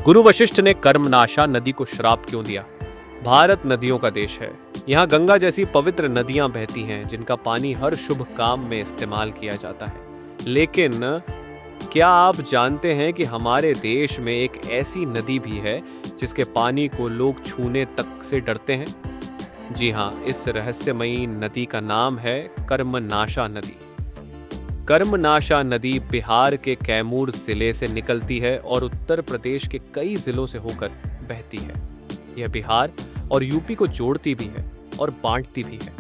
गुरु वशिष्ठ ने कर्मनाशा नदी को श्राप क्यों दिया? भारत नदियों का देश है। यहाँ गंगा जैसी पवित्र नदियां बहती हैं जिनका पानी हर शुभ काम में इस्तेमाल किया जाता है। लेकिन क्या आप जानते हैं कि हमारे देश में एक ऐसी नदी भी है जिसके पानी को लोग छूने तक से डरते हैं? जी हाँ, इस रहस्यमयी नदी का नाम है कर्मनाशा नदी। कर्मनाशा नदी बिहार के कैमूर जिले से निकलती है और उत्तर प्रदेश के कई जिलों से होकर बहती है। यह बिहार और यूपी को जोड़ती भी है और बांटती भी है,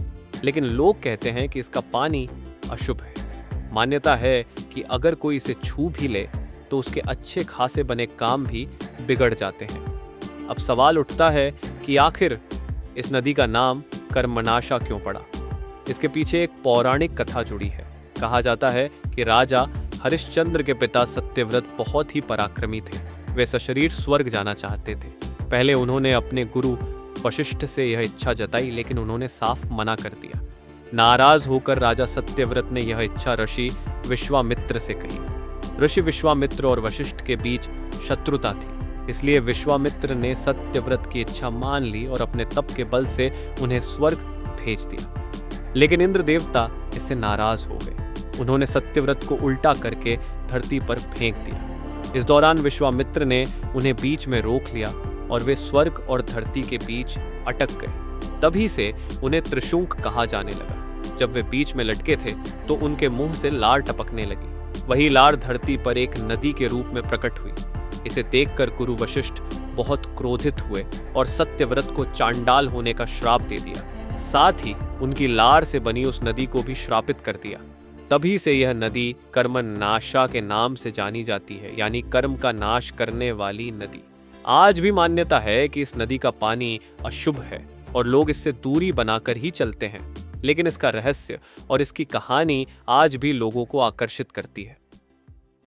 लेकिन लोग कहते हैं कि इसका पानी अशुभ है। मान्यता है कि अगर कोई इसे छू भी ले तो उसके अच्छे खासे बने काम भी बिगड़ जाते हैं। अब सवाल उठता है कि आखिर इस नदी का नाम कर्मनाशा क्यों पड़ा? इसके पीछे एक पौराणिक कथा जुड़ी है। कहा जाता है कि राजा हरिश्चंद्र के पिता सत्यव्रत बहुत ही पराक्रमी थे। वे सशरीर स्वर्ग जाना चाहते थे। पहले उन्होंने अपने गुरु वशिष्ठ से यह इच्छा जताई, लेकिन उन्होंने साफ मना कर दिया। नाराज होकर राजा सत्यव्रत ने यह इच्छा ऋषि विश्वामित्र से कही। ऋषि विश्वामित्र और वशिष्ठ के बीच शत्रुता थी, इसलिए विश्वामित्र ने सत्यव्रत की इच्छा मान ली और अपने तप के बल से उन्हें स्वर्ग भेज दिया। लेकिन इंद्र देवता इससे नाराज हो गए। उन्होंने सत्यव्रत को उल्टा करके धरती पर फेंक दिया। इस दौरान विश्वामित्र ने उन्हें बीच में रोक लिया और वे स्वर्ग और धरती के बीच अटक गए। तभी से उन्हें त्रिशूंक कहा जाने लगा। जब वे बीच में लटके थे तो उनके मुंह से लार टपकने लगी। वही लार धरती पर एक नदी के रूप में प्रकट हुई। इसे देखकर गुरु वशिष्ठ बहुत क्रोधित हुए और सत्यव्रत को चांडाल होने का श्राप दे दिया। साथ ही उनकी लार से बनी उस नदी को भी श्रापित कर दिया। तभी से यह नदी कर्मनाशा के नाम से जानी जाती है, यानी कर्म का नाश करने वाली नदी। आज भी मान्यता है कि इस नदी का पानी अशुभ है और लोग इससे दूरी बनाकर ही चलते हैं, लेकिन इसका रहस्य और इसकी कहानी आज भी लोगों को आकर्षित करती है।